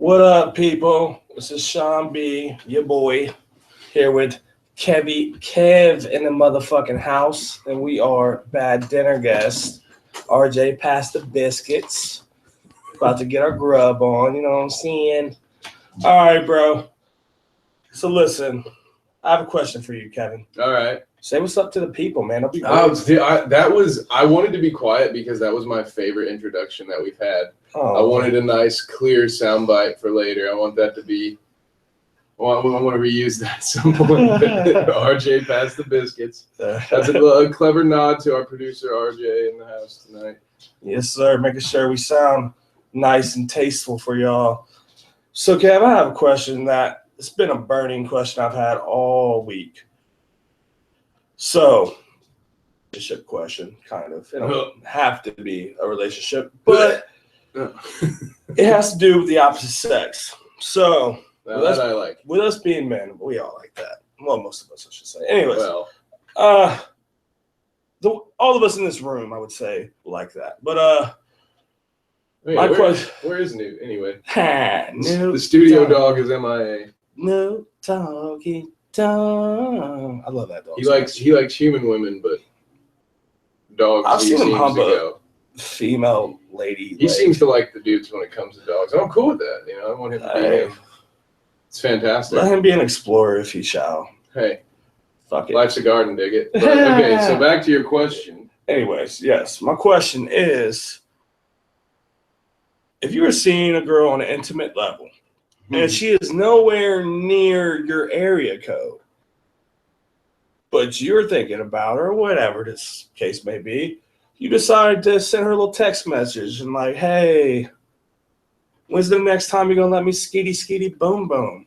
What up, people? This is Sean B, your boy, here with Kev in the motherfucking house, and we are bad dinner guests. RJ passed the biscuits. About to get our grub on, you know what I'm saying? All right, bro. So listen, I have a question for you, Kevin. All right. Say what's up to the people, man. Don't be I wanted to be quiet because that was my favorite introduction that we've had. Oh, I wanted a nice, clear soundbite for later. I want that to be. I want to reuse that at some point. RJ passed the biscuits. That's a clever nod to our producer RJ in the house tonight. Yes, sir. Making sure we sound nice and tasteful for y'all. So, Kev, I have a question that it's been a burning question I've had all week. So, relationship question, kind of. It don't have to be a relationship, but it has to do with the opposite sex. So, with us being men, we all like that. Well, most of us, I should say. Anyways, all of us in this room, I would say, like that. But my question, where is Newt anyway? The studio dog is MIA. No talking. I love that dog. He likes human women, but dogs. I've seen him hump a female lady. He seems to like the dudes when it comes to dogs. I'm cool with that. You know, I want him to be him. It's fantastic. Let him be an explorer if he shall. Hey, fuck it. Life's a garden, dig it. But, okay, so back to your question. Anyways, yes, my question is: if you were seeing a girl on an intimate level, and she is nowhere near your area code, but you're thinking about her, or whatever this case may be, you decide to send her a little text message and like, hey, when's the next time you're going to let me skeety boom boom?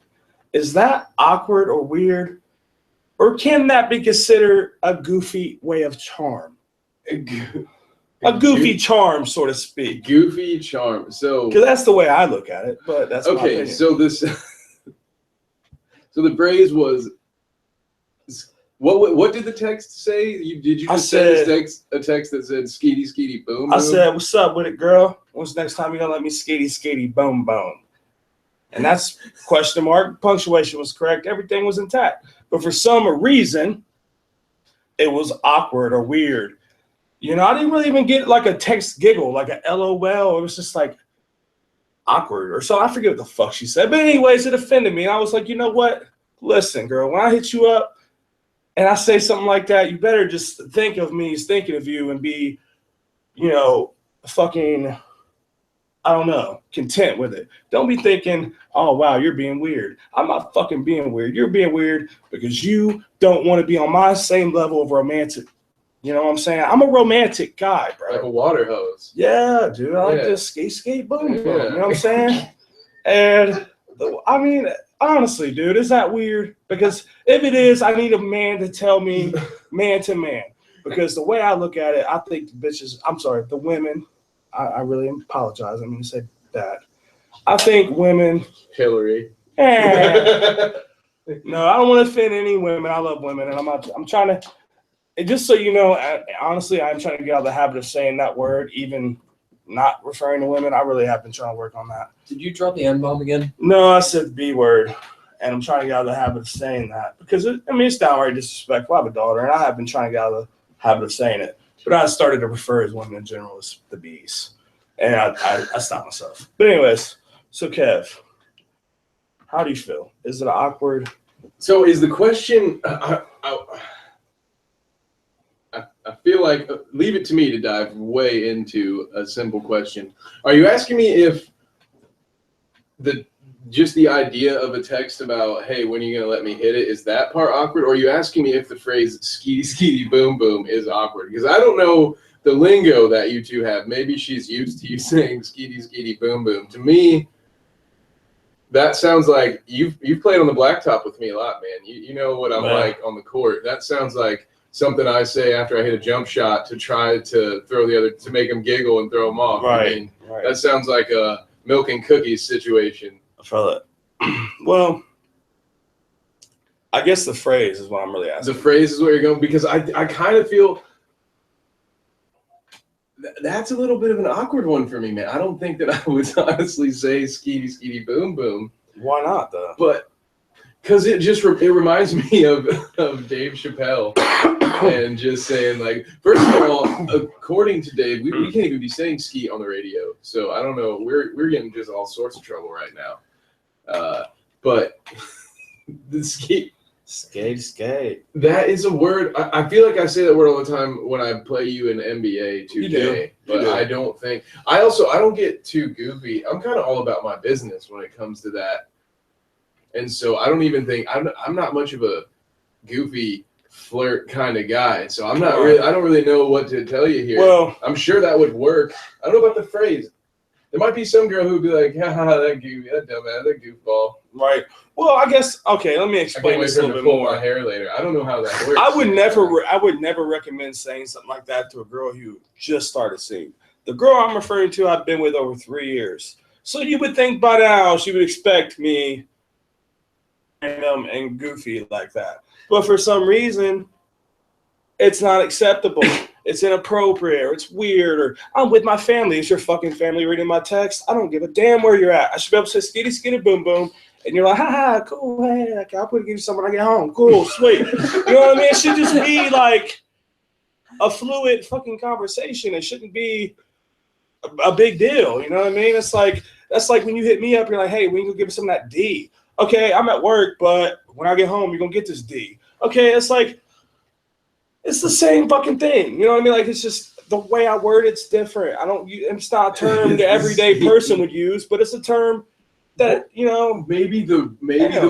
Is that awkward or weird? Or can that be considered a goofy way of charm? A goofy charm, so to speak. Goofy charm. So, because that's the way I look at it. But that's okay. So this, so the phrase was, what did the text say? Did you just send a text that said skeety boom? I said, "What's up with it, girl? When's the next time you gonna let me skeety boom boom?" And that's question mark. Punctuation was correct. Everything was intact. But for some reason, it was awkward or weird. You know, I didn't really even get like a text giggle, like a LOL. It was just like awkward or so. I forget what the fuck she said. But anyways, it offended me. And I was like, you know what? Listen, girl, when I hit you up and I say something like that, you better just think of me as thinking of you and be, you know, fucking, I don't know, content with it. Don't be thinking, oh, wow, you're being weird. I'm not fucking being weird. You're being weird because you don't want to be on my same level of romantic. You know what I'm saying? I'm a romantic guy, bro. Like a water hose. Yeah, dude. I like this skate, boom, boom. You know what I'm saying? And I mean, honestly, dude, is that weird? Because if it is, I need a man to tell me man to man. Because the way I look at it, I think the women, I really apologize. I mean to say that. I think women. Hillary. No, I don't want to offend any women. I love women. And I'm trying to. And just so you know, honestly, I'm trying to get out of the habit of saying that word, even not referring to women. I really have been trying to work on that. Did you drop the N-bomb again? No, I said the B word, and I'm trying to get out of the habit of saying that because, it's downright disrespectful. I have a daughter, and I have been trying to get out of the habit of saying it. But I started to refer as women in general as the B's, and I stopped myself. But anyways, so Kev, how do you feel? Is it awkward? So is the question... I feel like, leave it to me to dive way into a simple question. Are you asking me if just the idea of a text about, hey, when are you going to let me hit it, is that part awkward? Or are you asking me if the phrase skeety boom boom is awkward? Because I don't know the lingo that you two have. Maybe she's used to you saying skeety boom boom. To me, that sounds like you've played on the blacktop with me a lot, man. You know what I'm like on the court. That sounds like something I say after I hit a jump shot to try to throw to make them giggle and throw them off. Right. I mean, that sounds like a milk and cookies situation. I feel it. Well, I guess the phrase is what I'm really asking. The phrase is what you're going, because I kind of feel That's a little bit of an awkward one for me, man. I don't think that I would honestly say skeety skeety boom boom. Why not though? But because it reminds me of Dave Chappelle and just saying, like, first of all, according to Dave, we can't even be saying skeet on the radio. So I don't know. We're getting just all sorts of trouble right now. But the skeet. Skate. That is a word. I feel like I say that word all the time when I play you in NBA 2K, but I don't think. I don't get too goofy. I'm kind of all about my business when it comes to that, and so I don't even think I'm not much of a goofy flirt kind of guy. So I don't really know what to tell you here. Well, I'm sure that would work. I don't know about the phrase. There might be some girl who'd be like, "Ha, that goofy, that dumbass, that goofball." Right. Well, I guess okay. Let me explain this a little bit more. My hair later. I don't know how that works. I would never recommend saying something like that to a girl who just started seeing. The girl I'm referring to, I've been with over 3 years. So you would think by now she would expect me random and goofy like that. But for some reason, it's not acceptable. It's inappropriate, or it's weird, or I'm with my family. Is your fucking family reading my text? I don't give a damn where you're at. I should be able to say skitty skitty boom boom. And you're like, ha, cool, hey, okay, I'll put it give you something when I get home. Cool, sweet. You know what I mean? It should just be like a fluid fucking conversation. It shouldn't be a big deal. You know what I mean? That's like when you hit me up, you're like, hey, when you gonna give me some of that D? Okay, I'm at work, but when I get home, you're gonna get this D. Okay, it's like it's the same fucking thing. You know what I mean? Like, it's just the way I word it's different. It's not a term the everyday person would use, but it's a term that, you know, maybe the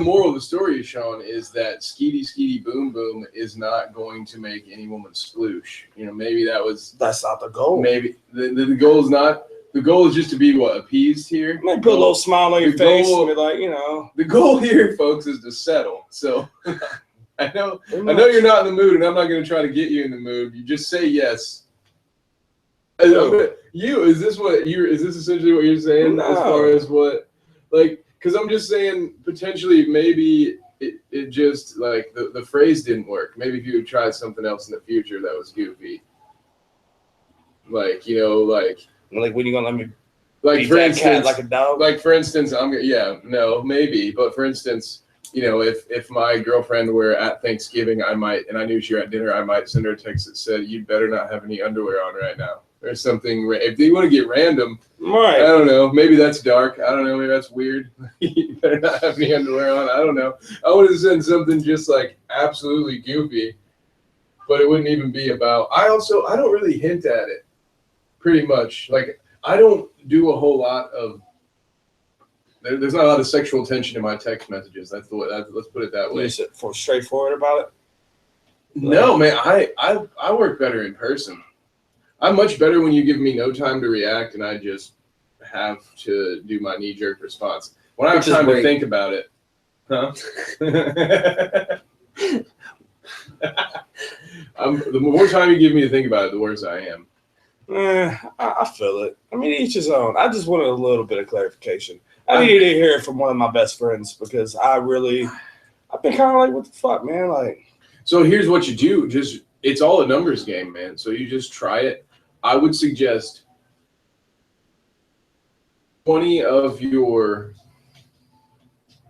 moral of the story, Sean, is that skeety skeety boom boom is not going to make any woman sploosh. You know, maybe that's not the goal. Maybe the goal is not. The goal is just to be appeased here. Maybe put a little smile on your face and be like, you know. The goal here, folks, is to settle. So I know you're not in the mood, and I'm not going to try to get you in the mood. You just say yes. Is this essentially what you're saying? No. As far as what? Like, because I'm just saying, potentially, maybe it just, like, the phrase didn't work. Maybe if you had tried something else in the future that was goofy. Like, you know, like when you gonna let me like, for instance, cat like a dog? Like, for instance, maybe. But for instance, you know, if my girlfriend were at Thanksgiving, and I knew she were at dinner, I might send her a text that said, "You'd better not have any underwear on right now." Or something. If they want to get random, right? I don't know. Maybe that's dark. I don't know. Maybe that's weird. You better not have any underwear on. I don't know. I would have said something just like absolutely goofy, but it wouldn't even be about. I don't really hint at it. Pretty much, like, I don't do a whole lot of. There's not a lot of sexual tension in my text messages. Let's put it that way. You're for straightforward about it. No, man. I work better in person. I'm much better when you give me no time to react and I just have to do my knee-jerk response. When I have time to think about it. Huh? The more time you give me to think about it, the worse I am. I feel it. I mean, each his own. I just wanted a little bit of clarification. I needed to hear it from one of my best friends because I've been kind of like, what the fuck, man? Like, so here's what you do. It's all a numbers game, man. So you just try it. I would suggest 20 of your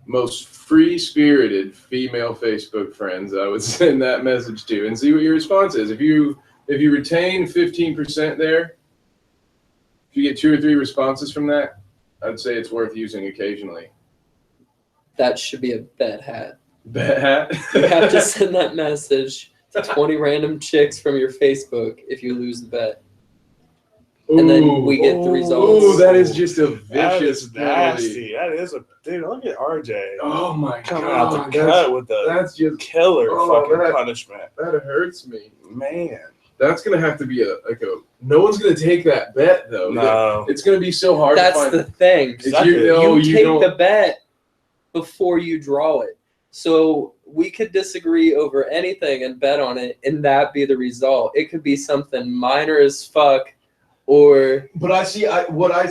most free-spirited female Facebook friends I would send that message to and see what your response is. If you retain 15% there, if you get 2 or 3 responses from that, I'd say it's worth using occasionally. That should be a bet hat. Bet hat? You have to send that message to 20 random chicks from your Facebook if you lose the bet. And then we get the results. Oh, that is just a vicious nasty. That is dude. Look at RJ. Oh my coming God, out the cut with that's just killer fucking punishment. That hurts me, man. That's gonna have to be no one's gonna take that bet though. No, it's gonna be so hard. That's to find. the thing. Exactly. You take the bet before you draw it. So we could disagree over anything and bet on it, and that be the result. It could be something minor as fuck. But I see what I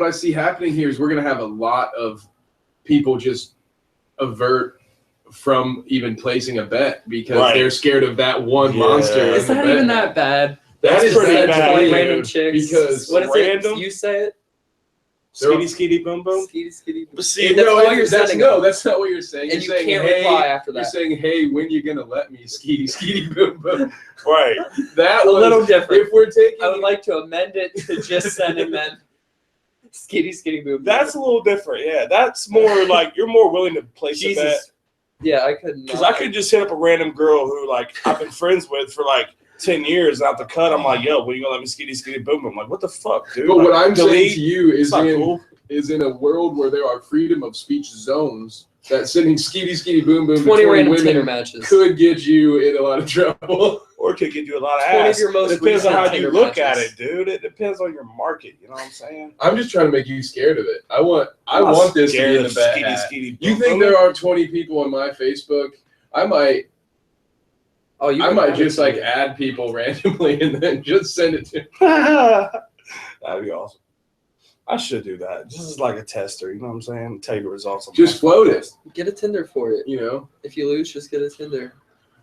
see happening here is we're gonna have a lot of people just avert from even placing a bet because they're scared of that one monster. It's not even that bad. That is pretty bad bad, to me, dude, random chicks. because What is random- it? You say it. Skeety skeety boom boom. Skeety skeety. But see, That's all you're that's sending no, them. that's not what you're saying. And You're you saying, can't hey, reply after You're that. saying, hey, when you gonna let me skeety skeety boom boom? right. That A was, little different. If we're taking, I would like to amend it to just sending them skeety skeety boom. That's a little different. Yeah, that's more like you're more willing to place a bet. Jesus. Yeah, I could. Because I could just hit up a random girl who like I've been friends with for like 10 years. And out the cut, I'm like, yo, when you gonna let me skeety skeety boom boom? I'm like, what the fuck, dude? but like, what I'm saying delete. to you It's is not cool. in a world where there are freedom of speech zones, that sending skeety skeety boom boom to 20 random women Tinder matches. could get you in a lot of trouble. Or it could get you a lot of 20 of ass. your most It depends on recent how you Tinder look matches. at it, dude. It depends on your market. You know what I'm saying? I'm just trying to make you scared of it. I I'm want not this to be scared in the of bet skeety hat. skeety You boom think boom. there are 20 people on my Facebook? I might Oh, you I can might add it just to like me. add people randomly and then just send it to. That'd be awesome. I should do that. Just as like a tester, you know what I'm saying? Tell you the results. On Just my float podcast. it. Get a Tinder for it. You know, If you lose, just get a Tinder.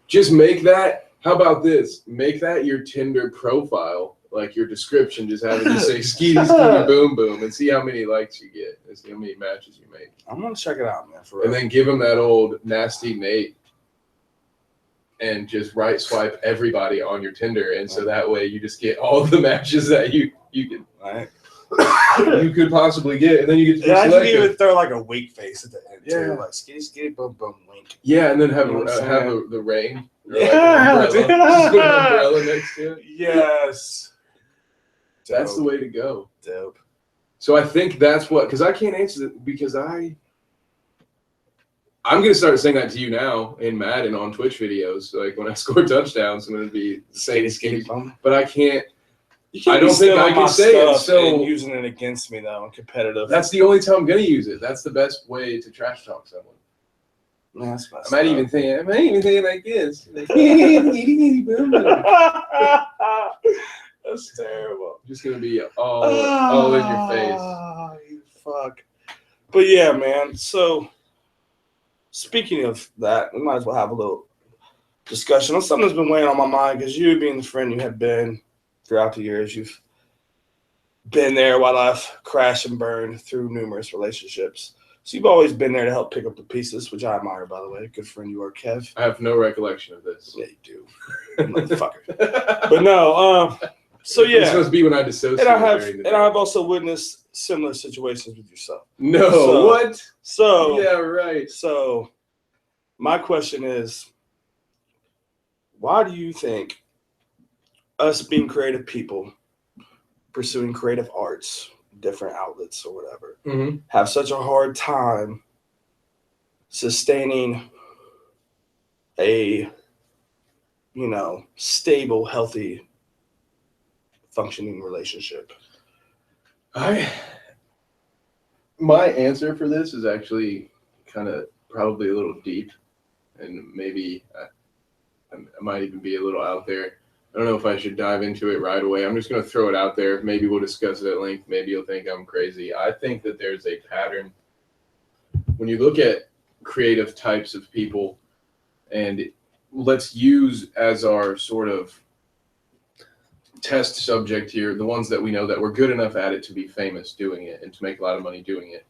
just make that. How about this? Make that your Tinder profile, like your description. Just have it just say skeety skeety boom boom, and see how many likes you get, and see how many matches you make, I'm gonna check it out, man. For real. and then give them that old nasty Nate, and just right swipe everybody on your Tinder, and so that way you just get all the matches that you can. Right. You could possibly get, and then you get to be Yeah, I can selective. even throw like a wink face at the end too, Yeah. like skeety skeety boom boom wink. Yeah, and then have You know what I'm have saying? the rain. Or Yeah, like an umbrella. dude. Just put an umbrella next to it. Yes. That's the Dope. way to go. Dope. So I think that's what, because I can't answer that, because I'm gonna start saying that to you now in Madden on Twitch videos. Like when I score touchdowns, I'm gonna be saying Skeety skeety, boom. but I can't. You can't I don't be think I stealing can my say it, stuff so- and using it against me though, in competitive. That's the only time I'm gonna use it. That's the best way to trash talk someone. Man, that's messed I might up. even think like this. Like, That's terrible. just gonna be all in your face. Ah, you fuck. But yeah, man. So speaking of that, we might as well have a little discussion on something that's been weighing on my mind, because you being the friend you have been throughout the years, you've been there while I've crashed and burned through numerous relationships. So you've always been there to help pick up the pieces, which I admire, by the way. Good friend you are, Kev. I have no recollection of this. Yeah, you do. Motherfucker. But no, so It's yeah. supposed to be when I dissociate. And I have, during the and day. I've also witnessed similar situations with yourself. No, So- what? So Yeah, right. So my question is, why do you think us being creative people, pursuing creative arts, different outlets or whatever, Mm-hmm. have such a hard time sustaining a, stable, healthy, functioning relationship? My answer for this is actually kind of probably a little deep, and maybe I might even be a little out there. I don't know if I should dive into it right away. I'm just going to throw it out there. Maybe we'll discuss it at length. Maybe you'll think I'm crazy. I think that there's a pattern. When you look at creative types of people, and let's use as our sort of test subject here the ones that we know that we're good enough at it to be famous doing it and to make a lot of money doing it.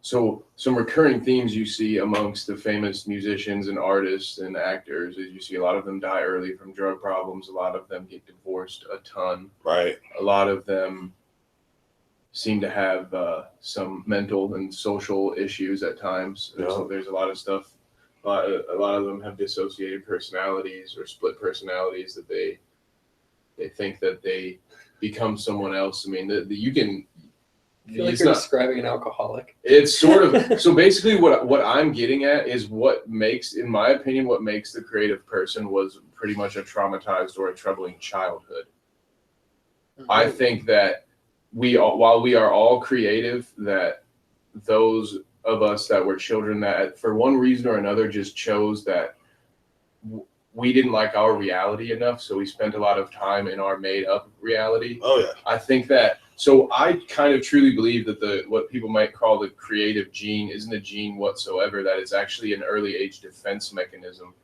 So some recurring themes you see amongst the famous musicians and artists and actors is you see a lot of them die early from drug problems. A lot of them get divorced a ton. Right. A lot of them seem to have some mental and social issues at times. Yeah. So there's a lot of stuff. A lot of them have dissociated personalities or split personalities that they think that they become someone else. I mean, you can. I feel like It's you're not- describing an alcoholic. It's sort of so basically what I'm getting at is what makes, in my opinion, what makes the creative person was pretty much a traumatized or a troubling childhood. I think that while we are all creative, that those of us that were children that for one reason or another just chose that we didn't like our reality enough, so we spent a lot of time in our made up reality. Oh yeah. I think that, so I kind of truly believe that what people might call the creative gene isn't a gene whatsoever, that it's actually an early age defense mechanism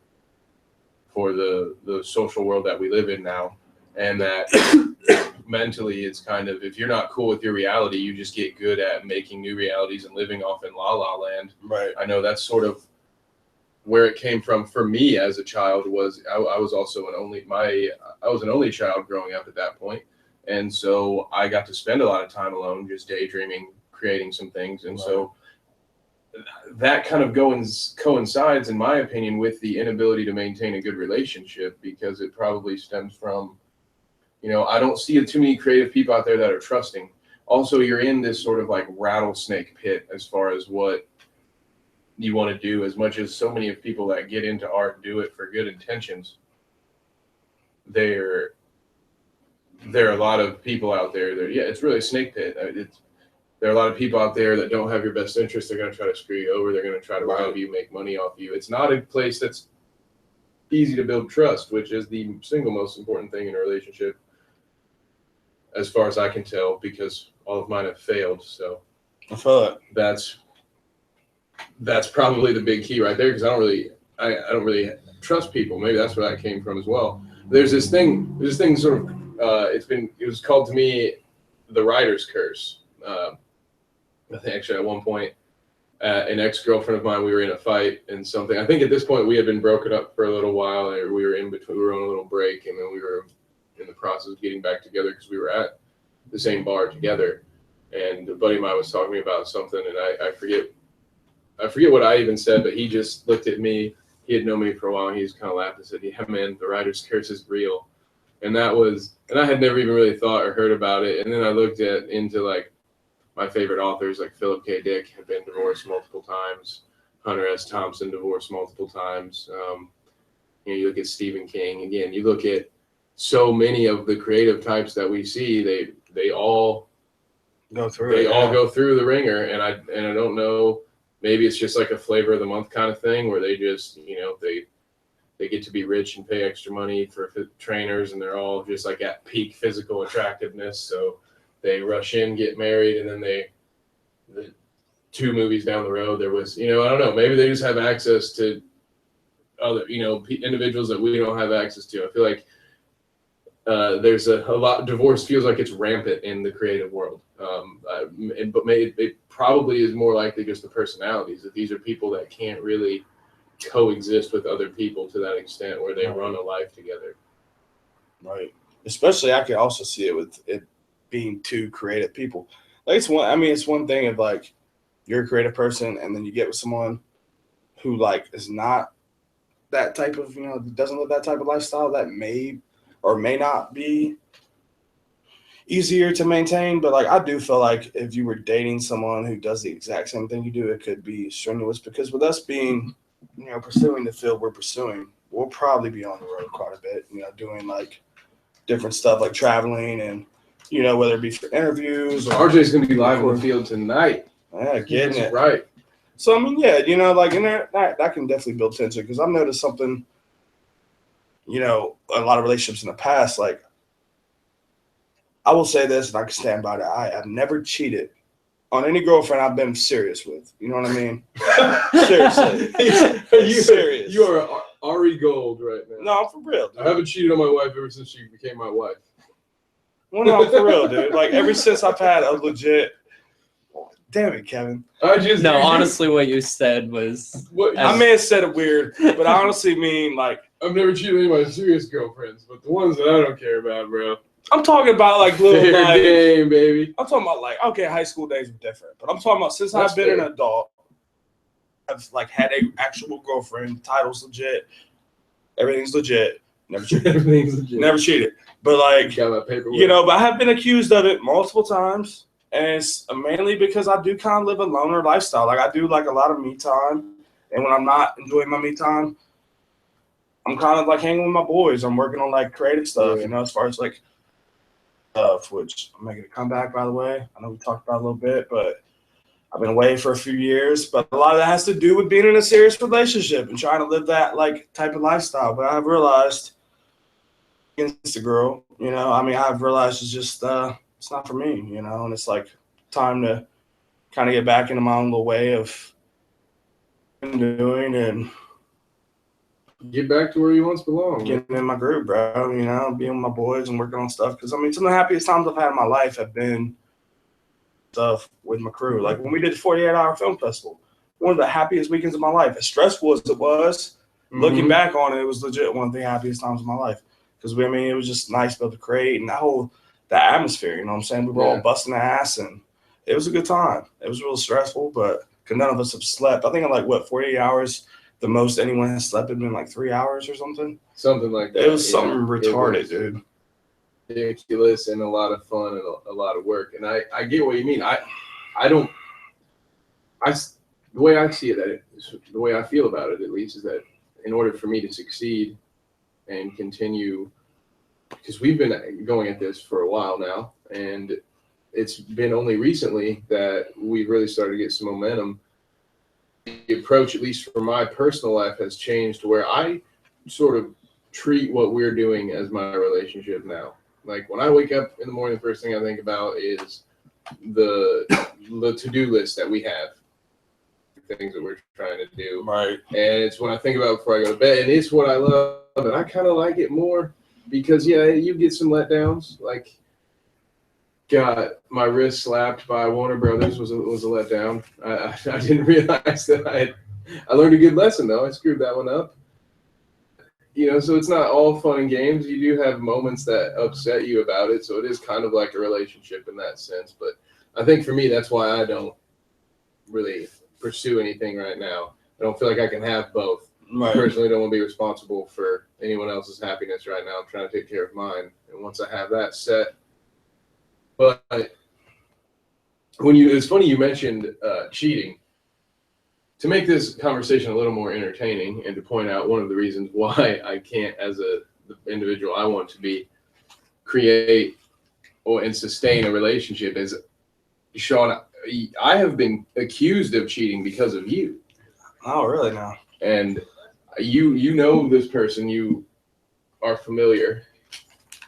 for the social world that we live in now. and that mentally it's kind of, if you're not cool with your reality, you just get good at making new realities and living off in la la land. Right. I know that's sort of where it came from for me as a child. Was I was also I was an only child growing up at that point, and so I got to spend a lot of time alone, just daydreaming, creating some things, and so that kind of coincides, in my opinion, with the inability to maintain a good relationship, because it probably stems from, I don't see too many creative people out there that are trusting. Also, you're in this sort of like rattlesnake pit as far as what you want to do. As much as so many of people that get into art do it for good intentions, there are a lot of people out there that, it's really a snake pit. There are a lot of people out there that don't have your best interest. They're going to try to screw you over. They're going to try to rob you, make money off you. It's not a place that's easy to build trust, which is the single most important thing in a relationship, as far as I can tell, because all of mine have failed. So I feel it. That's probably the big key right there, because I don't really trust people. Maybe that's where that came from as well. There's this thing sort of, it was called to me the writer's curse. I think actually at one point, an ex-girlfriend of mine, we were in a fight and something. I think at this point we had been broken up for a little while, and we were on a little break, and then we were in the process of getting back together because we were at the same bar together. And a buddy of mine was talking to me about something, and I forget what I even said, but he just looked at me. He had known me for a while, and he just kind of laughed and said, "Yeah, man, the writer's curse is real." And I had never even really thought or heard about it. And then I looked into like my favorite authors, like Philip K. Dick, had been divorced multiple times. Hunter S. Thompson, divorced multiple times. You look at Stephen King. Again, you look at so many of the creative types that we see. They all go through. They all go through the ringer, and I don't know. Maybe it's just like a flavor of the month kind of thing, where they just they get to be rich and pay extra money for trainers, and they're all just like at peak physical attractiveness. So they rush in, get married, and then the 2 movies down the road, there was, I don't know, maybe they just have access to other, individuals that we don't have access to. I feel like there's a lot, divorce feels like it's rampant in the creative world. But it probably is more likely just the personalities, that these are people that can't really coexist with other people to that extent where they run a life together. Right. Especially, I could also see it with it being 2 creative people. Like it's one thing if like you're a creative person and then you get with someone who like is not that type of, doesn't live that type of lifestyle, that may or may not be easier to maintain. But like I do feel like if you were dating someone who does the exact same thing you do, it could be strenuous, because with us being, pursuing the field we're pursuing, we'll probably be on the road quite a bit, doing like different stuff like traveling and, whether it be for interviews or RJ's going to be live in the field tonight. Yeah, getting it. Right. So, like in that can definitely build tension, because I've noticed something, a lot of relationships in the past, like I will say this and I can stand by that. I have never cheated on any girlfriend I've been serious with. You know what I mean? Seriously. Are you serious? You are Ari Gold right now. No, I'm for real, dude. I haven't cheated on my wife ever since she became my wife. Well, no, I'm for real, dude. Like ever since I've had a legit. Damn it, Kevin. Honestly, what you said was. I may have said it weird, but I honestly mean like. I've never cheated on any of my serious girlfriends, but the ones that I don't care about, bro. I'm talking about like little fair game, baby. I'm talking about like, okay, high school days are different, but I'm talking about since I've been an adult, I've like had a actual girlfriend. Title's legit, everything's legit. Never cheated. Everything's legit. Never cheated, but like got my paperwork. but I have been accused of it multiple times, and it's mainly because I do kind of live a loner lifestyle. Like I do like a lot of me time, and when I'm not enjoying my me time, I'm kind of like hanging with my boys. I'm working on like creative stuff, as far as like stuff, which I'm making a comeback, by the way. I know we talked about it a little bit, but I've been away for a few years. But a lot of that has to do with being in a serious relationship and trying to live that like type of lifestyle. But I've realized against the girl, I've realized it's just it's not for me, and it's like time to kind of get back into my own little way of doing and Get back to where you once belonged. Getting in my group, bro. You know, being with my boys and working on stuff. Because I mean, some of the happiest times I've had in my life have been stuff with my crew. Like when we did the 48-hour film festival, one of the happiest weekends of my life. As stressful as it was, looking back on it, it was legit one of the happiest times of my life. Because I mean, it was just nice to be able to create and the atmosphere. You know what I'm saying? We were all busting ass, and it was a good time. It was real stressful, but none of us have slept. I think in like 48 hours. The most anyone has slept had been like 3 hours or something. Something like that. It was something retarded, dude. Ridiculous and a lot of fun and a lot of work. And I get what you mean. The way I see it, the way I feel about it at least, is that in order for me to succeed and continue, because we've been going at this for a while now, and it's been only recently that we've really started to get some momentum. The approach, at least for my personal life, has changed to where I sort of treat what we're doing as my relationship now. Like when I wake up in the morning, the first thing I think about is the to-do list that we have, things that we're trying to do. Right. And it's when I think about it before I go to bed, and it's what I love. And I kind of like it more because, you get some letdowns. Like, got my wrist slapped by Warner Brothers was a letdown. I didn't realize that I learned a good lesson though. I screwed that one up. So it's not all fun and games. You do have moments that upset you about it. So it is kind of like a relationship in that sense. But I think for me, that's why I don't really pursue anything right now. I don't feel like I can have both. Right. I personally don't want to be responsible for anyone else's happiness right now. I'm trying to take care of mine. And once I have that set, but it's funny you mentioned cheating. To make this conversation a little more entertaining and to point out one of the reasons why I can't, as the individual I want to be, create and sustain a relationship is, Sean, I have been accused of cheating because of you. Oh, really now? And you know this person, you are familiar.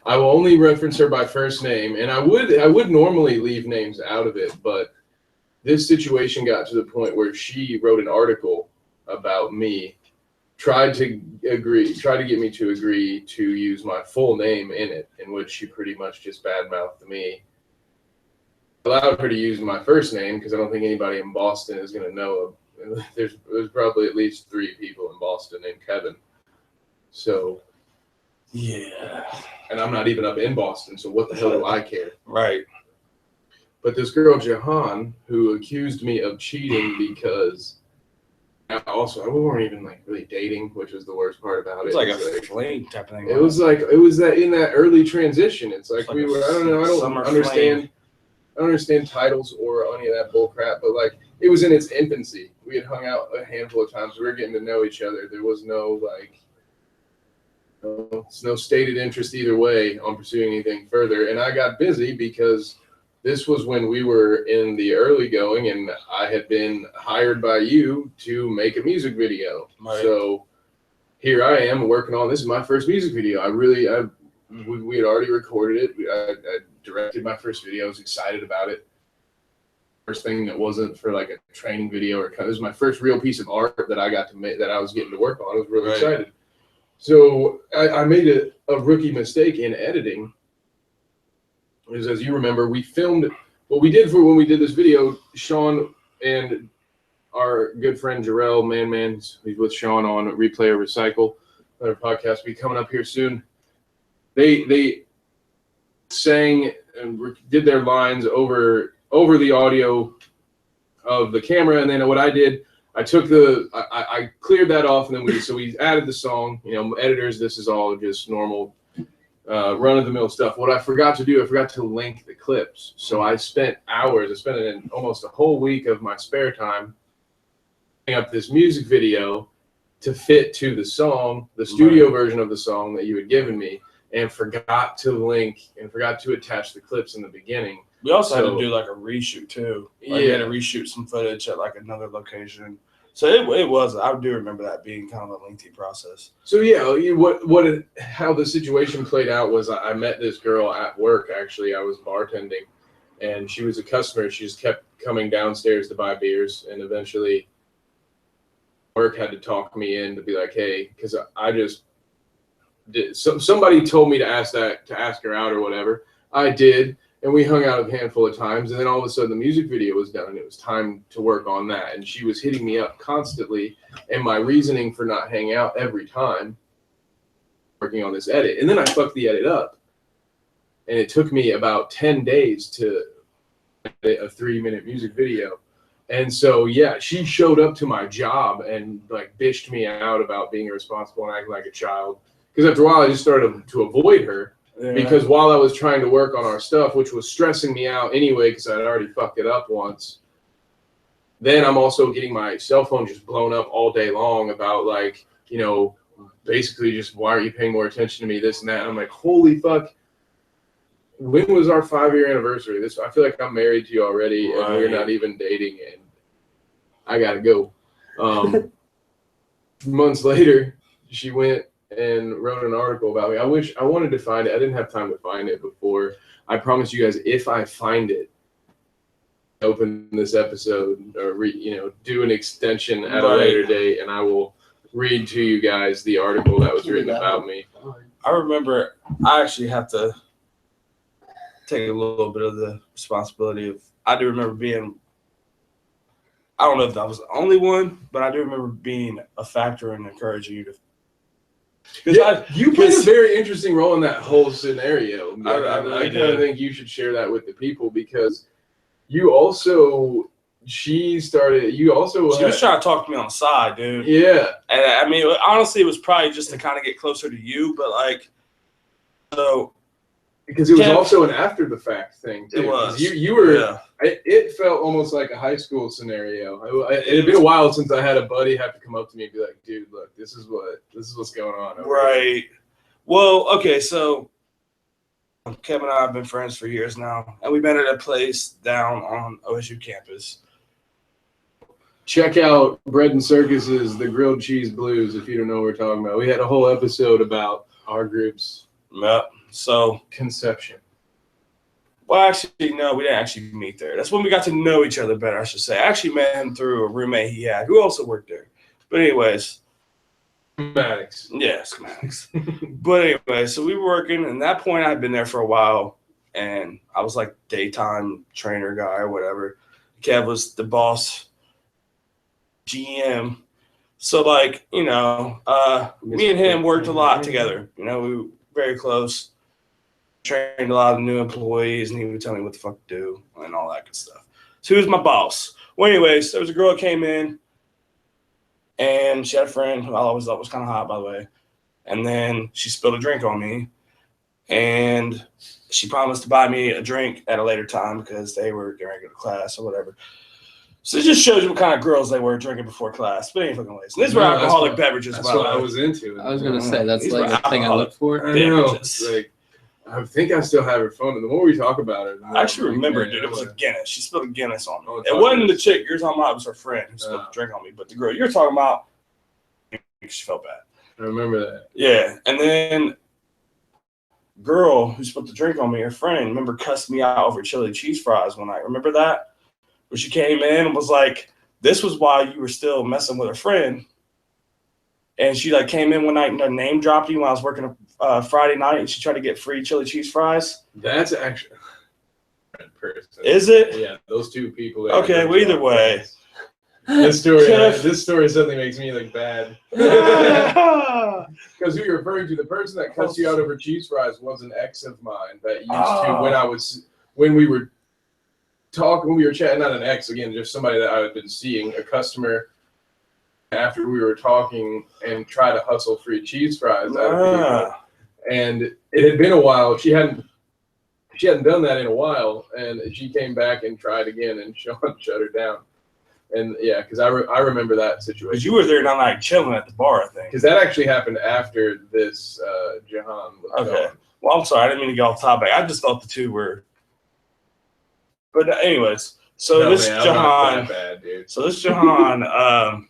I will only reference her by first name, and I would normally leave names out of it, but this situation got to the point where she wrote an article about me, tried to get me to agree to use my full name in it, in which she pretty much just badmouthed me. Allowed her to use my first name because I don't think anybody in Boston is going to know. There's probably at least 3 people in Boston named Kevin. So, yeah. And I'm not even up in Boston, so what the hell do I care? Right. But this girl, Jahan, who accused me of cheating because also we weren't even like really dating, which was the worst part about it. It's like a fling type of thing. It was that in that early transition. It's like we were, I don't understand titles or any of that bull crap, but like it was in its infancy. We had hung out a handful of times. We were getting to know each other. There was no no stated interest either way on pursuing anything further. And I got busy because this was when we were in the early going, and I had been hired by you to make a music video. Right. So here I am working on, this is my first music video. We had already recorded it. I directed my first video. I was excited about it. First thing that wasn't for like a training video this was my first real piece of art that I got to make, that I was getting to work on. I was really excited. So I made a rookie mistake in editing. Because as you remember, we filmed what we did when we did this video. Sean and our good friend Jarrell, he's with Sean on Replay or Recycle, another podcast will be coming up here soon. They sang and did their lines over the audio of the camera, and then what I did, I took I cleared that off, and then we added the song. Editors, this is all just normal run-of-the-mill stuff. What I forgot to do, I forgot to link the clips. So I spent almost a whole week of my spare time setting up this music video to fit to the song, the studio version of the song that you had given me, and forgot to attach the clips in the beginning. We also had to do like a reshoot too. We had to reshoot some footage at like another location. So it was. I do remember that being kind of a lengthy process. So how the situation played out was I met this girl at work. Actually, I was bartending, and she was a customer. She just kept coming downstairs to buy beers, and eventually work had to talk me in to be like, hey, because I just did. Somebody told me to ask her out or whatever. I did, and we hung out a handful of times, and then all of a sudden the music video was done, and it was time to work on that. And she was hitting me up constantly, and my reasoning for not hanging out every time, working on this edit, and then I fucked the edit up, and it took me about 10 days to edit a 3-minute music video. And so, yeah, she showed up to my job and like bitched me out about being irresponsible and acting like a child. Because after a while, I just started to avoid her. Yeah. Because while I was trying to work on our stuff, which was stressing me out anyway, because I'd already fucked it up once, then I'm also getting my cell phone just blown up all day long about like, you know, basically just, why aren't you paying more attention to me, this and that. And I'm like, holy fuck. When was our 5-year anniversary? I feel like I'm married to you already, and we're not even dating, and I gotta go. Months later, she went and wrote an article about me. I wanted to find it. I didn't have time to find it before. I promise you guys, if I find it, open this episode or do an extension at a later date, and I will read to you guys the article that was written about me. I remember. I actually have to take a little bit of the responsibility of. I do remember being. I don't know if that was the only one, but I do remember being a factor in encouraging you to. Yeah, you played a very interesting role in that whole scenario. I kind of think you should share that with the people, because she was trying to talk to me on the side, dude. Yeah. And I mean, honestly, it was probably just to kind of get closer to you, but like, so. Because it was also an after the fact thing too. It was. You were. Yeah. It felt almost like a high school scenario. It had been a while since I had a buddy have to come up to me and be like, "Dude, look, this is what's going on." Right. Well, okay, so Kevin and I have been friends for years now, and we met at a place down on OSU campus. Check out Bread and Circus's The Grilled Cheese Blues if you don't know what we're talking about. We had a whole episode about our group's conception. Well, actually, no, we didn't actually meet there. That's when we got to know each other better, I should say. I actually met him through a roommate he had who also worked there. But anyways. Schematics. Yeah, schematics. But anyway, so we were working, and at that point I had been there for a while, and I was like daytime trainer guy or whatever. Kev was the boss GM. So like, me and him worked a lot together. We were very close. Trained a lot of new employees, and he would tell me what the fuck to do and all that good stuff. So he was my boss. Well, anyways, there was a girl that came in, and she had a friend who I always thought was kind of hot, by the way. And then she spilled a drink on me, and she promised to buy me a drink at a later time because they were getting ready to go to class or whatever. So it just shows you what kind of girls they were drinking before class. But ain't fucking ways. These were alcoholic beverages. That's what I was into. I was gonna say that's like a thing I look for. I know. Like, I think I still have her phone, and the more we talk about it, I actually remember it, dude. It was a Guinness. She spilled a Guinness on me. It wasn't the chick you're talking about. It was her friend who spilled the drink on me. But the girl you're talking about, she felt bad. I remember that. Yeah, and then girl who spilled the drink on me, her friend, remember cussed me out over chili cheese fries one night. Remember that? Where she came in and was like, "This was why you were still messing with her friend." And she like came in one night and her name dropped you when I was working Friday night, and she tried to get free chili cheese fries. That's actually a person. Is it? Yeah, those two people. Okay, well, either way. This story suddenly makes me look bad. Because who you're referring to, the person that cussed you out over cheese fries was an ex of mine that used to when we were chatting, not an ex, again, just somebody that I had been seeing, a customer. After we were talking and try to hustle free cheese fries out of people. And it had been a while. She hadn't done that in a while, and she came back and tried again, and Sean shut her down. And yeah, because I remember that situation. Because you were there that night chilling at the bar, I think. Because that actually happened after this Jahan was okay. gone. Well, I'm sorry, I didn't mean to get off topic. I just thought the two were. But anyways, this Jahan. So this Jahan.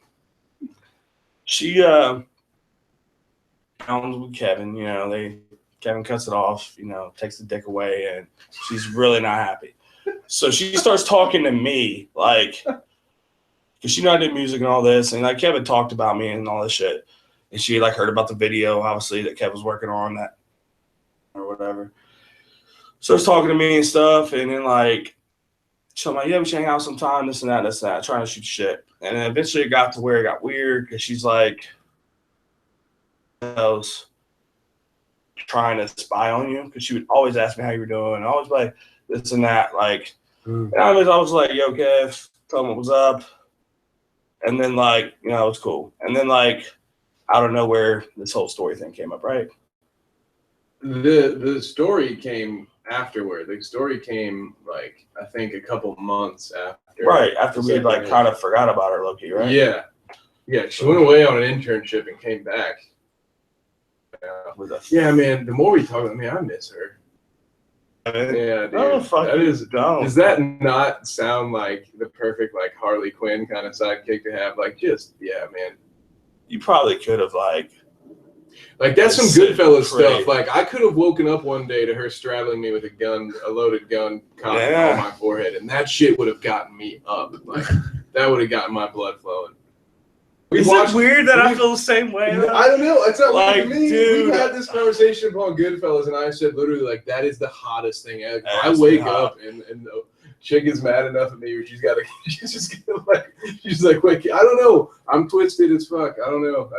She with Kevin, Kevin cuts it off, takes the dick away, and she's really not happy. So she starts talking to me like, because she knew I did music and all this, and like Kevin talked about me and all this shit, and she like heard about the video, obviously, that Kev was working on that or whatever. So it's talking to me and stuff, and then like, so I'm like, yeah, we should hang out sometime, this and that, trying to shoot shit. And then eventually it got to where it got weird because she's like, I was trying to spy on you, because she would always ask me how you were doing, and always like this and that, like, and I was like, yo, Kev, tell me what was up. And then like, you know, it was cool. And then like, out of nowhere, this whole story thing came up, right? The story came afterward. The story came like, I think a couple months after. Right, after we like kind of forgot about her, low-key, right? Yeah. Yeah, she went away on an internship and came back. Yeah, man, the more we talk about, I miss her. Yeah, dude. Oh, fuck, that is dumb. Does that not sound like the perfect like Harley Quinn kind of sidekick to have? Like, just, yeah, man. You probably could have like that's some Goodfellas great stuff. Like, I could have woken up one day to her straddling me with a gun, a loaded gun, cocked on my forehead, and that shit would have gotten me up. Like, that would have gotten my blood flowing. Is it weird that I feel the same way? I don't know. It's not like, weird to me. dude, We've had this conversation upon Goodfellas, and I said literally, like, that is the hottest thing ever. I That's wake hot. up and the chick is mad enough at me where she's like, wait, I don't know. I'm twisted as fuck. I don't know.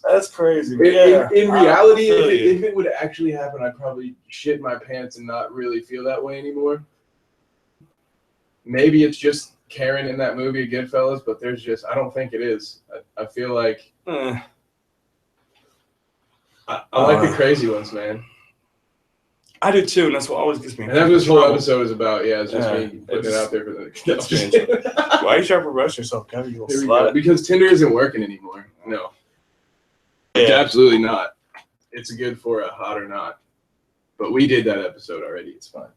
That's crazy. In reality, if it would actually happen, I'd probably shit my pants and not really feel that way anymore. Maybe it's just Karen in that movie Goodfellas, but I don't think it is. I feel like I like the crazy ones, man. I do too, and that's what always gets me. And that's what this whole episode is about. Yeah, it's just me putting it out there for the. Why are you trying to rush yourself, Kevin? You little slut. Because Tinder isn't working anymore. No, it's absolutely not. It's good for a hot or not. But we did that episode already. It's fine.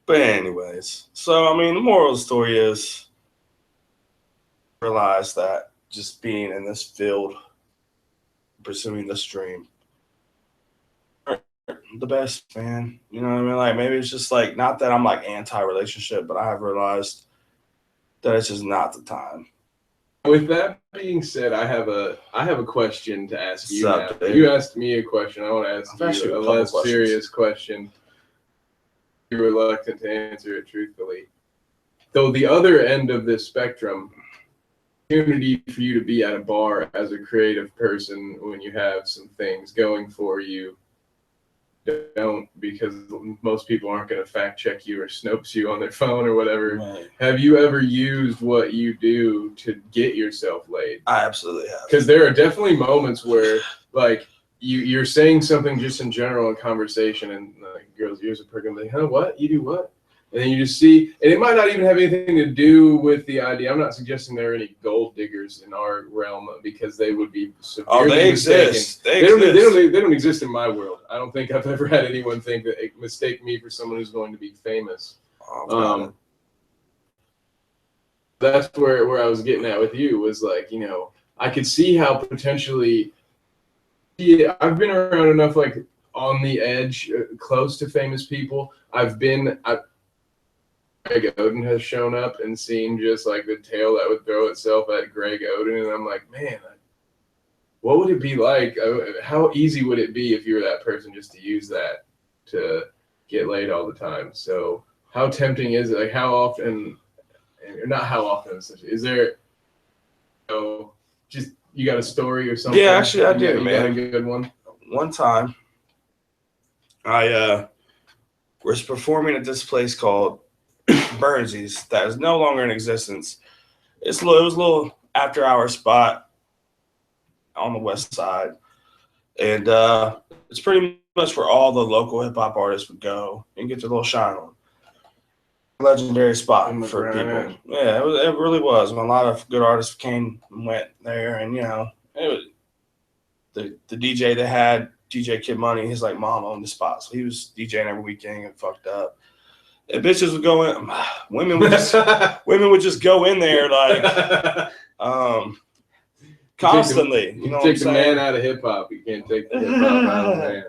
But anyways, so I mean, the moral of the story is realize that just being in this field, pursuing this dream, the best, man. You know what I mean? Like, maybe it's just like, not that I'm like anti-relationship, but I have realized that it's just not the time. With that being said, I have a question to ask you now. Dude? You asked me a question. I want to ask you a less serious question. You're reluctant to answer it truthfully. Though the other end of this spectrum, opportunity for you to be at a bar as a creative person when you have some things going for you, don't, because most people aren't going to fact check you or Snopes you on their phone or whatever. Right. Have you ever used what you do to get yourself laid? I absolutely have. Because there are definitely moments where, like, you're saying something just in general in conversation, and like, girls' ears are perking, like, huh, what? You do what? And then you just see, and it might not even have anything to do with the idea. I'm not suggesting there are any gold diggers in our realm, because they would be severely they mistaken. exist. They don't exist in my world. I don't think I've ever had anyone think that mistake me for someone who's going to be famous. That's where I was getting at with you, was like, you know, I could see how potentially. Yeah, I've been around enough, like, on the edge, close to famous people. Greg Oden has shown up and seen just like the tail that would throw itself at Greg Oden, and I'm like, man, what would it be like? How easy would it be if you were that person just to use that to get laid all the time? So how tempting is it? Like, how often, or not how often, is there, just, you got a story or something? Yeah, actually, I do, You man. got a good one? One time, I was performing at this place called Burnsies that is no longer in existence. It was a little after-hour spot on the west side, and it's pretty much where all the local hip-hop artists would go and get their little shine on. Legendary spot for people. Yeah, it really was. And a lot of good artists came and went there, and you know, it was the DJ they had, DJ Kid Money, his like mom owned the spot, so he was DJing every weekend and fucked up. And bitches would go in, women would just go in there like constantly. You know, take the man out of hip hop. You can't take the hip hop out of the man.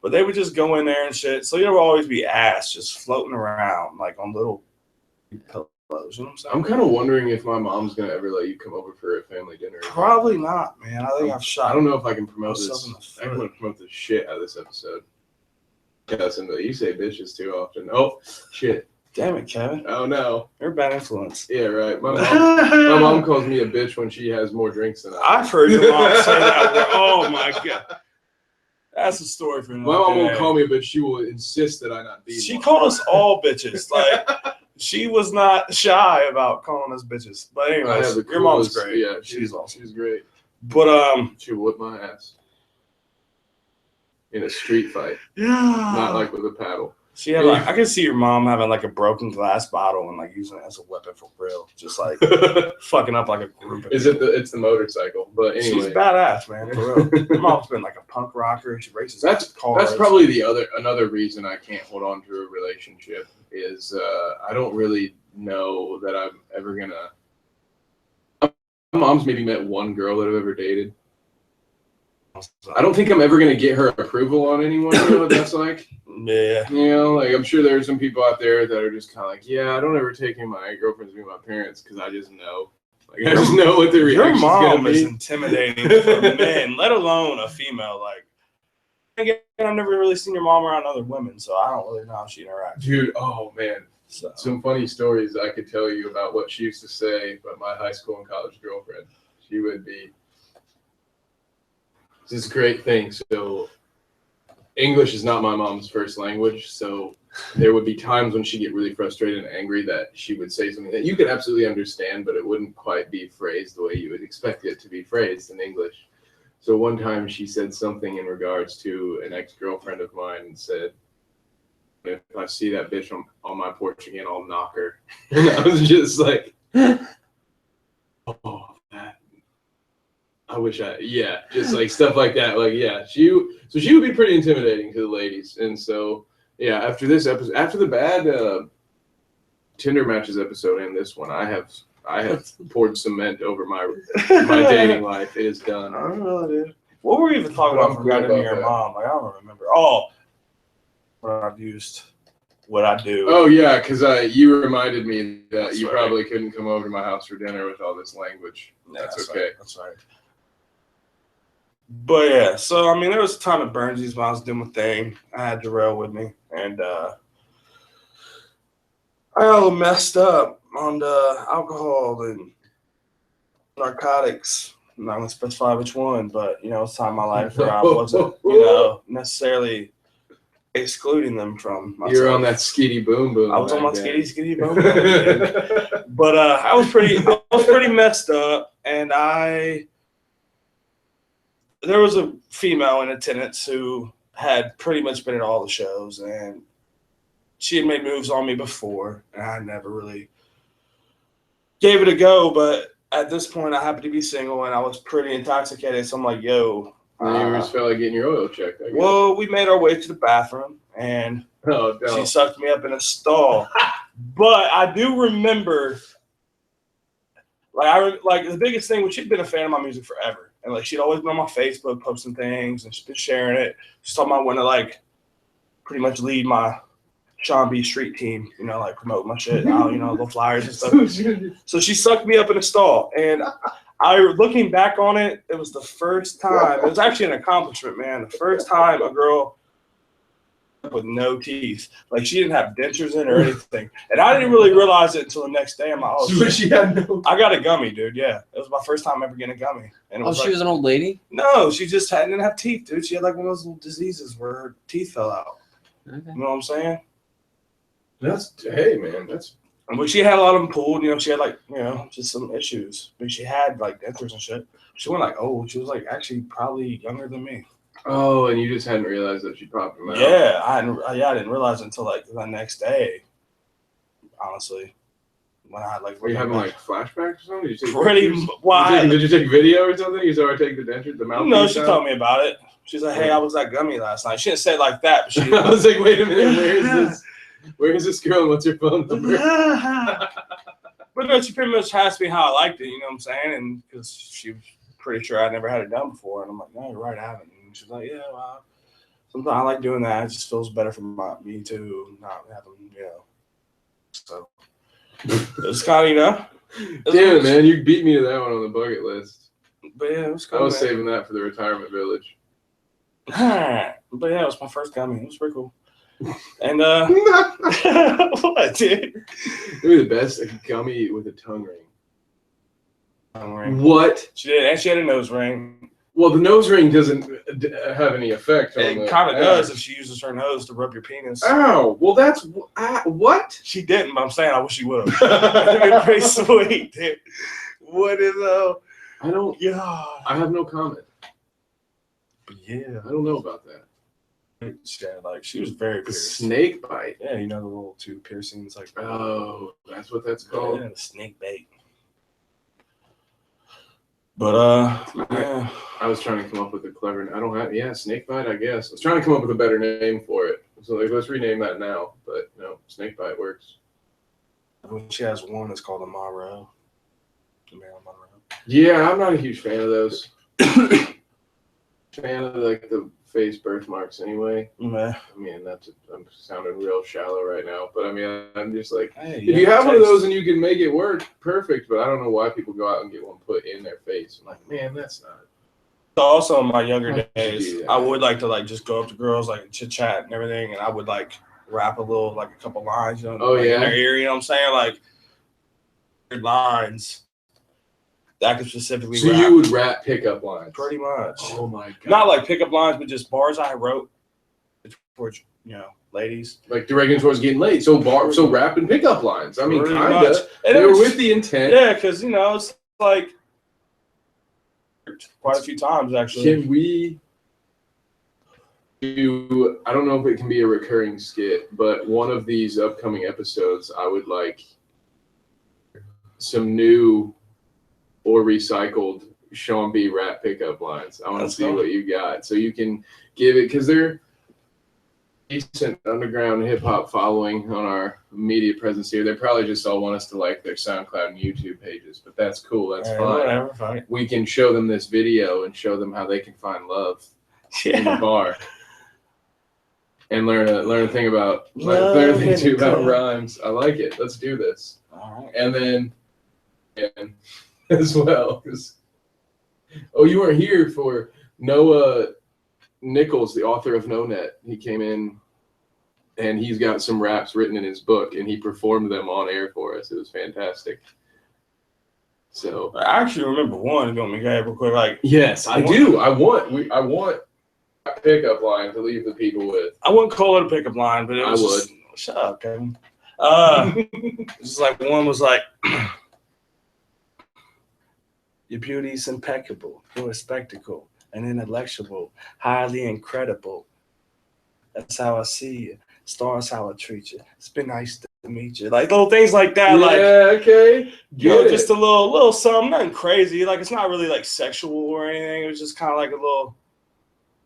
But they would just go in there and shit. So there would always be ass just floating around, like on little clothes. You know what I'm saying? I'm kind of wondering if my mom's gonna ever let you come over for a family dinner. Probably not, man. I think I've shot. I don't know if I can promote myself in this. the I foot. can promote the shit out of this episode. Listen, you say bitches too often. Oh shit! Damn it, Kevin. Oh no! You're a bad influence. Yeah, right. My mom calls me a bitch when she has more drinks than I do. I've heard your mom say that word. Oh my god. That's a story for another My mom day. won't call me a bitch. She will insist that I not be. She one. called us all bitches. Like, she was not shy about calling us bitches. But I anyways, have the your mom's coolest- great. Yeah, She's awesome. She's great. But She whipped my ass in a street fight, yeah, not like with a paddle. she had like, I can see your mom having like a broken glass bottle and like using it as a weapon for real, just like fucking up like a group of Is people. it's the motorcycle? But anyway, She's badass, man, for real. Your mom's been like a punk rocker. She races cars. That's probably another reason I can't hold on to a relationship is I don't really know that I'm ever gonna. My mom's maybe met one girl that I've ever dated. I don't think I'm ever gonna get her approval on anyone. You know what that's like? Yeah. You know, like I'm sure there are some people out there that are just kind of like, yeah, I don't ever take in my girlfriends to be my parents because I just know. Like I just know what the Your reaction's mom gonna is be. intimidating for men, let alone a female. Like, again, I've never really seen your mom around other women, so I don't really know how she interacts. Dude, oh man. So. Some funny stories I could tell you about what she used to say about my high school and college girlfriend. She would be, this is a great thing. So English is not my mom's first language. So there would be times when she'd get really frustrated and angry that she would say something that you could absolutely understand, but it wouldn't quite be phrased the way you would expect it to be phrased in English. So one time she said something in regards to an ex-girlfriend of mine and said, if I see that bitch on my porch again, I'll knock her. And I was just like, oh, that. I wish just like stuff like that. Like, yeah, she would be pretty intimidating to the ladies. And so, yeah, after this episode, after the bad Tinder matches episode and this one, I have poured cement over my dating life. It is done. I don't know, dude. What were we even talking Well, about I'm regarding cool your about that. mom? Like, I don't remember. Oh, what I've used, what I do. Oh yeah, because you reminded me that That's you right. probably couldn't come over to my house for dinner with all this language. Yeah, That's okay. Right. That's right. But yeah, so I mean, there was a time at Burnsies when I was doing my thing. I had Jarrell with me, and I got a little messed up on the alcohol and narcotics. I'm not gonna specify which one, but you know, it's time in my life where I wasn't, necessarily excluding them from myself. You're on that skitty boom boom. I was on my back skitty boom boom, dude. But I was pretty messed up, and there was a female in attendance who had pretty much been at all the shows, and she had made moves on me before, and I never really gave it a go. But at this point, I happened to be single, and I was pretty intoxicated. So I'm like, "Yo." And you just felt like getting your oil checked. I guess. Well, we made our way to the bathroom, and Oh, no. she sucked me up in a stall. But I do remember, like the biggest thing was she'd been a fan of my music forever, and like she'd always been on my Facebook posting things, and she'd been sharing it. She's talking about when to like pretty much lead my Sean B Street team, like promote my shit out, little flyers and stuff. So she sucked me up in a stall, and looking back on it, it was the first time. It was actually an accomplishment, man. The first time a girl with no teeth, like she didn't have dentures in or anything, and I didn't really realize it until the next day. I'm like, oh, shit. She had no. I got a gummy, dude. Yeah, it was my first time ever getting a gummy, and it was she was an old lady? No, she just didn't have teeth, dude. She had like one of those little diseases where her teeth fell out. Okay. You know what I'm saying? Hey man, that's. But she had a lot of them pulled. She had like just some issues. But she had like dentures and shit. She went like old. She was like actually probably younger than me. Oh, and you just hadn't realized that she popped them out. Yeah, I didn't realize it until like the next day. Honestly, when I had like. Were you having like flashbacks or something? Did you take pretty? pictures? Why? Did you take video or something? You saw her take the denture, the mouth. No, she told me about it. She's like, "Hey, I was that gummy last night." She didn't say it like that, but she. I was like, "Wait a minute, where is this? Where is this girl? And what's her phone number?" But no, she pretty much asked me how I liked it. You know what I'm saying? And because she was pretty sure I'd never had it done before, and I'm like, "No, you're right, I haven't." And she's like, "Yeah, well, sometimes I like doing that. It just feels better for me too, not having, So It's kind of, Damn it, man, you beat me to that one on the bucket list. But yeah, it was I cool. was saving that for the retirement village. But yeah, it was my first gummy. It was pretty cool. And what, dude? It'd be the best, a gummy with a tongue ring. Ring. What? She did, and she had a nose ring. Well, the nose ring doesn't have any effect on It kind of does if she uses her nose to rub your penis. Ow! Well, that's what? She didn't, but I'm saying I wish she would. It'd be pretty sweet, dude. What is I don't. Yeah. I have no comment. Yeah. I don't know about that. She was very pierced. Snake bite. Yeah, you know the little two piercings like that. Oh, that's what that's called. Yeah, the snake bait. But yeah. I was trying to come up with a clever. I don't have. Snake bite. I guess I was trying to come up with a better name for it. So like, let's rename that now. But no, snake bite works. She has one that's called a Monroe. Marilyn Monroe. Yeah, I'm not a huge fan of those. Fan of like the face birthmarks anyway. Yeah. I mean, I'm sounding real shallow right now, but I mean, I'm just like, hey, if you have one of those and you can make it work, perfect. But I don't know why people go out and get one put in their face. I'm like, man, that's not. Also, in my younger days, Yeah. I would like to like just go up to girls like chit chat and everything, and I would like rap a little, like a couple lines, you know, like, in their ear. You know what I'm saying? Like lines that could specifically. So rap. you would rap pickup lines? Pretty much. Oh my god! Not like pickup lines, but just bars I wrote towards ladies. Like directing towards getting laid. So rap and pickup lines. I mean, Pretty kinda. much. And They it were was- with the intent. Yeah, because it's like quite a few times actually. Can we do? I don't know if it can be a recurring skit, but one of these upcoming episodes, I would like some new or recycled Sean B. rap pickup lines. I want to That's see cool. what you got, so you can give it because they're decent underground hip hop following on our media presence here. They probably just all want us to like their SoundCloud and YouTube pages, but that's cool. That's All fine. right, whatever, fine. We can show them this video and show them how they can find love in the Yeah. bar and learn a thing about Love learn a thing in too the about club. rhymes. I like it. Let's do this. All right. And then as well, 'cause- you weren't here for Noah Nichols, the author of No Net. He came in and he's got some raps written in his book and he performed them on air for us. It was fantastic. So I actually remember one. If you want me to go real quick, like yes, I do. I want a pickup line to leave the people with. I wouldn't call it a pickup line, but it I was. would. Just, shut up, Kevin. It's like one was like, your beauty's impeccable, you're a spectacle, and intellectual, highly incredible. That's how I see you. Stars how I treat you. It's been nice to meet you. Like little things like that. Like okay. just a little something, nothing crazy. Like it's not really like sexual or anything. It was just kind of like a little,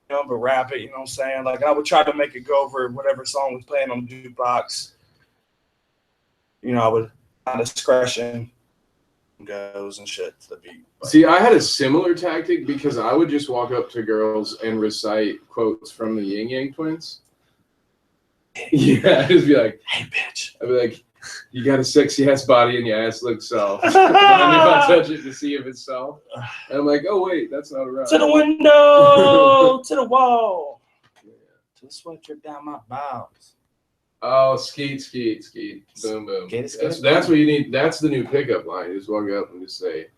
but rap it. You know what I'm saying? Like I would try to make it go over whatever song was playing on the jukebox. I would at discretion goes and shit to the beat. But See, I had a similar tactic because I would just walk up to girls and recite quotes from the Yin Yang Twins. Yeah, I'd just be like, hey, bitch. I'd be like, you got a sexy ass body and your ass looks soft. Mind if I touch it to see if it's soft? And I'm like, oh wait, that's not around. To the window, to the wall, to the sweat drip down my bowels. Oh, skeet. Boom, boom. That's what you need. That's the new pickup line. You just walk up and just say,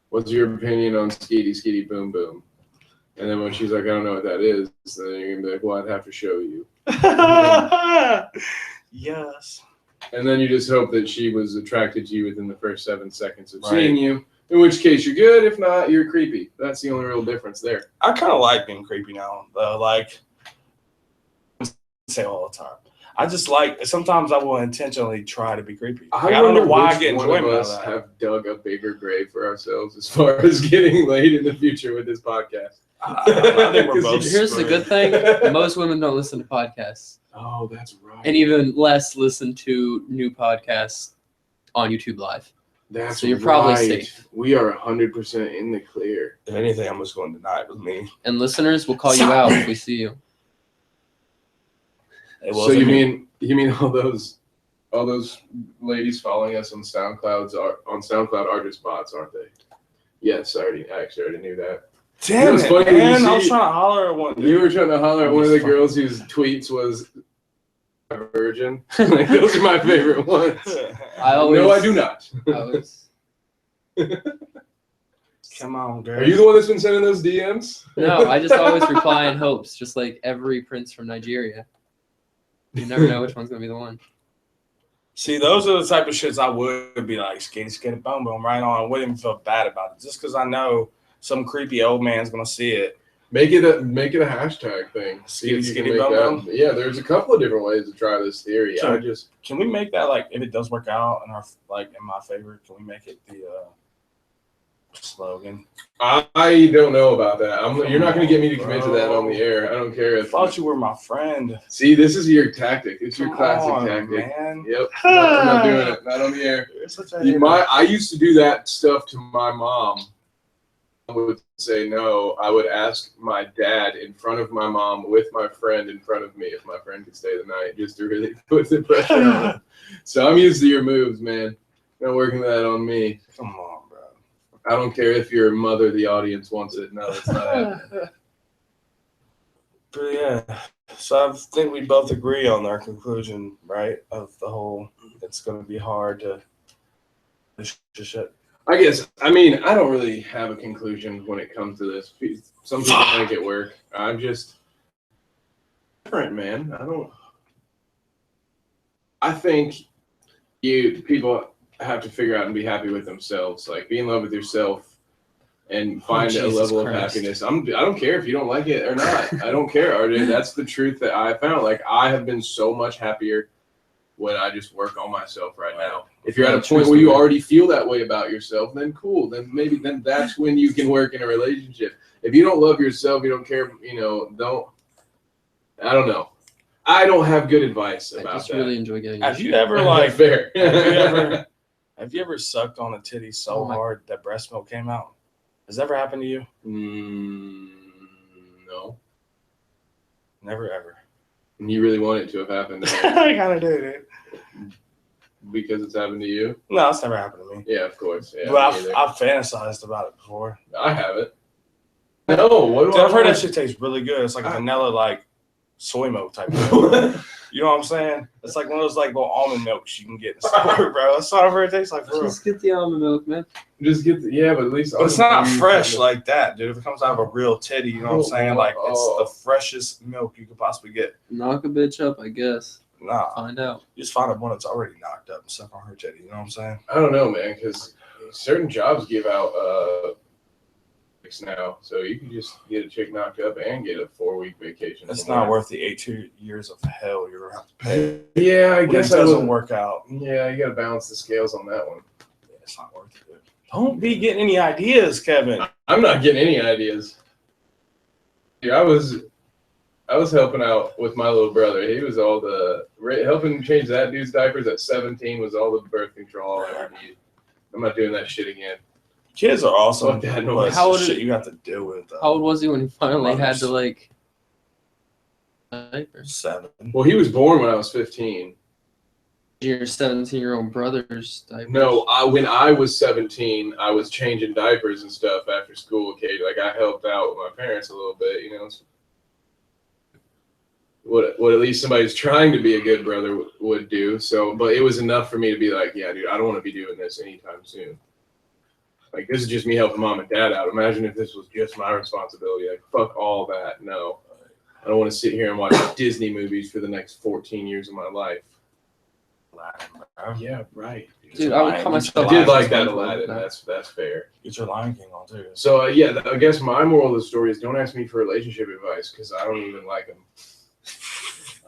what's your opinion on skeety, boom, boom? And then when she's like, I don't know what that is, then you're going to be like, well, I'd have to show you. Yes. And then you just hope that she was attracted to you within the first 7 seconds of seeing you. In which case you're good. If not, you're creepy. That's the only real difference there. I kind of like being creepy now, though. Like, I say all the time. I just like, sometimes I will intentionally try to be creepy. Like, I don't know why I get one of enjoyment out of us that. have dug a bigger grave for ourselves as far as getting laid in the future with this podcast. I think we're both Here's the good thing: most women don't listen to podcasts, Oh, that's right. and even less listen to new podcasts on YouTube Live. That's So you're probably right. safe. We are 100% in the clear. If anything, I'm just going to deny it with me. And listeners will call you out if we see you. It So wasn't you me. mean all those All those ladies following us on SoundCloud are just bots, aren't they? Yes, I actually already knew that. Damn It's it, funny, man! you I was see- trying to holler at one. You were trying to holler at one of the girls whose tweets was a virgin. Like, those are my favorite ones. No, I do not. Come on, girl. Are you the one that's been sending those DMs? No, I just always reply in hopes, just like every prince from Nigeria. You never know which one's gonna be the one. See, those are the type of shits I would be like, skitty, boom, boom, right on. I wouldn't even feel bad about it. Just because I know some creepy old man's going to see it. Make it a hashtag thing. See if you can make that. Yeah, there's a couple of different ways to try this theory. Can we make that, like, if it does work out in my favor, can we make it the slogan? I don't know about that. You're not going to get me to commit to that on the air. I don't care. I thought you were my friend. See, this is your tactic. It's your classic tactic. Man. Yep. I'm not doing it. Not on the air. I used to do that stuff to my mom. I would say no. I would ask my dad in front of my mom with my friend in front of me if my friend could stay the night, just to really put the pressure on him. So I'm used to your moves, man. Not working that on me. Come on, bro. I don't care if your mother, the audience, wants it. No, it's not happening. But yeah, so I think we both agree on our conclusion, right? Of the whole, it's going to be hard to shit. I guess, I mean, I don't really have a conclusion when it comes to this. Some people make it work. I'm just different, man. I think people have to figure out and be happy with themselves. Like, be in love with yourself and find a level of happiness. I don't care if you don't like it or not. I don't care, RJ. That's the truth that I found. Like, I have been so much happier when I just work on myself right now. If you're at a point where you already feel that way about yourself, then cool. Then that's when you can work in a relationship. If you don't love yourself, you don't care, I don't know. I don't have good advice about that. I just really enjoy getting Have you ever, like, fair. have you ever sucked on a titty so hard that breast milk came out? Has that ever happened to you? No. Never, ever. And you really want it to have happened. I kind of do, dude. Because it's happened to you? No, it's never happened to me. Yeah, of course. Yeah, but I've fantasized about it before. I haven't. No, what do I've heard that shit tastes really good. It's like vanilla, like soy milk type milk. You know what I'm saying? It's like one of those like little almond milks you can get in the store, bro. That's what I've heard it tastes like, bro. Just get the almond milk, man. Just get but at least. But it's not fresh like that, dude. If it comes out of a real titty, you know what I'm saying? Like, it's the freshest milk you could possibly get. Knock a bitch up, I guess. Nah. Find out. You just find a one that's already knocked up and stuff on her titty. You know what I'm saying? I don't know, man, because certain jobs give out now, so you can just get a chick knocked up and get a 4-week vacation. It's not worth the 8 years of hell you're gonna have to pay. Yeah, I guess it doesn't work out. Yeah, you gotta balance the scales on that one. Yeah, it's not worth it. Don't be getting any ideas, Kevin. I'm not getting any ideas. Dude, I was helping out with my little brother. He was all helping change that dude's diapers at 17 was all the birth control I ever needed. I'm not doing that shit again. Kids are awesome. How old shit you have to deal with? How old was he when he finally had to like? Diaper? 7. Well, he was born when I was 15. Your 17-year-old brother's diapers? No, when I was 17, I was changing diapers and stuff after school. Okay, like I helped out with my parents a little bit, What at least somebody who's trying to be a good brother would do. So, but it was enough for me to be like, yeah, dude, I don't want to be doing this anytime soon. Like, this is just me helping mom and dad out. Imagine if this was just my responsibility. Like, fuck all that. No. I don't want to sit here and watch Disney movies for the next 14 years of my life. Yeah, right. Dude, I would call myself. I did like that Aladdin. That's fair. Get your Lion King on, too. So, I guess my moral of the story is don't ask me for relationship advice because I don't even like them.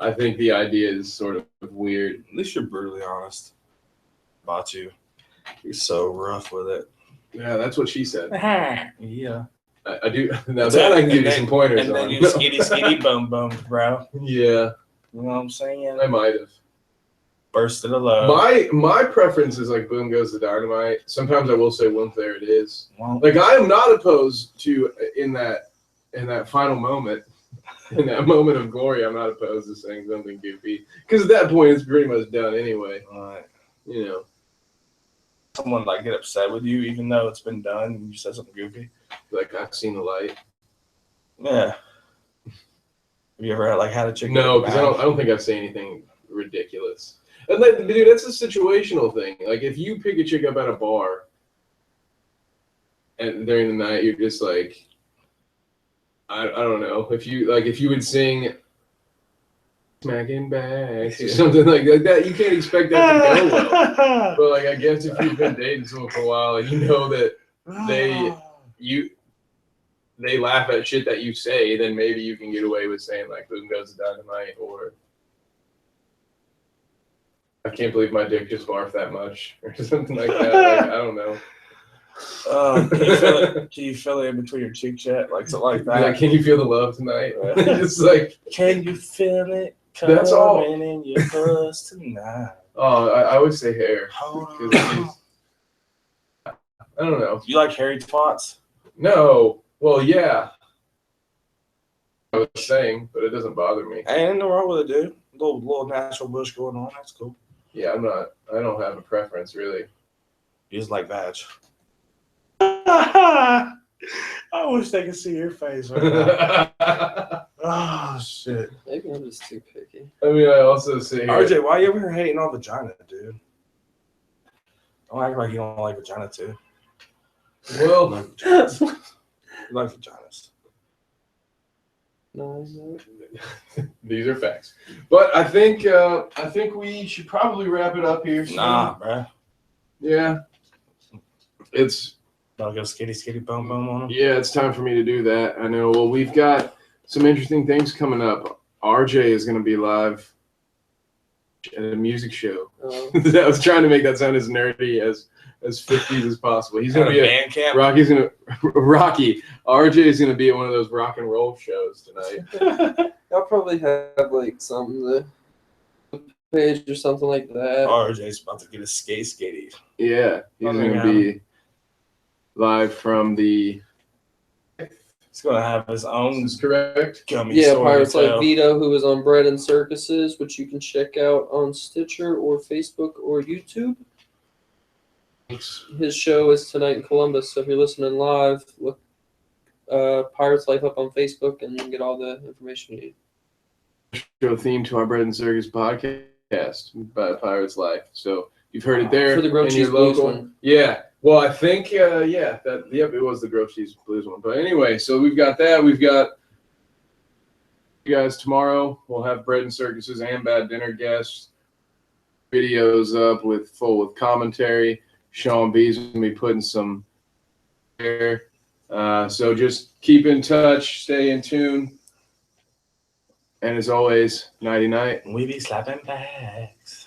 I think the idea is sort of weird. At least you're brutally honest about you. You're so rough with it. Yeah, that's what she said. Yeah. I do. Now that I can give you some pointers and on. then you skitty boom boom, bro. Yeah. You know what I'm saying? I might have. Bursted a love. My preference is like boom goes the dynamite. Sometimes I will say whoomp, there it is. Well, like I am not opposed to in that final moment in that moment of glory, I'm not opposed to saying something goofy. Because at that point, it's pretty much done anyway. Right. You know. Someone like get upset with you even though it's been done and you said something goofy. Like, I've seen the light. Yeah. Have you ever had a chick? No, because I don't think I've seen anything ridiculous. And dude, that's a situational thing. Like, if you pick a chick up at a bar and during the night, you're just like, I don't know. If you would sing smacking bags or something like that, you can't expect that to go well. But like, I guess if you've been dating someone for a while and you know that they laugh at shit that you say, then maybe you can get away with saying like boom goes the dynamite, or I can't believe my dick just barfed that much or something like that. Like, I don't know. Can you feel it in between your cheeks yet? Like something like that. Like, can you feel the love tonight? It's like, can you feel it? That's all. In your puss tonight. Oh, I would say hair. I don't know. You like hairy twats? No. Well, yeah. I was saying, but it doesn't bother me. Ain't nothing wrong with it, dude. Little natural bush going on. That's cool. Yeah, I don't have a preference really. You just like vag. I wish they could see your face right now. Oh shit. Maybe I'm just too picky. I mean, I also say RJ, why you over here hating on vagina, dude? Don't act like you don't like vagina too. Well, you like vaginas. No. These are facts. But I think we should probably wrap it up here. Nah, bruh. Yeah. It's I'll go skitty boom boom on them. Yeah, it's time for me to do that. I know. Well, we've got some interesting things coming up. RJ is going to be live at a music show. I was trying to make that sound as nerdy as 50s as possible. He's going to be band camp. Rocky. RJ is going to be at one of those rock and roll shows tonight. I'll probably have like something the page or something like that. RJ's about to get a skatey. Yeah, he's going to be live from the. He's going to have his own. Is correct? Gummy Yeah, story Pirates to tell. Like Vito, who is on Bread and Circuses, which you can check out on Stitcher or Facebook or YouTube. His show is tonight in Columbus, so if you're listening live, look Pirates Life up on Facebook and you can get all the information you need. Show theme to our Bread and Circus podcast by Pirates Life. So you've heard it there. For the Grilled in Cheese your Blues local one. Yeah. Well, I think, it was the Grilled Cheese Blues one. But anyway, so we've got that. We've got you guys tomorrow. We'll have Bread and Circuses and Bad Dinner guests. Videos up full with commentary. Sean B's going to be putting some there. So just keep in touch. Stay in tune. And as always, nighty night. We be slapping bags.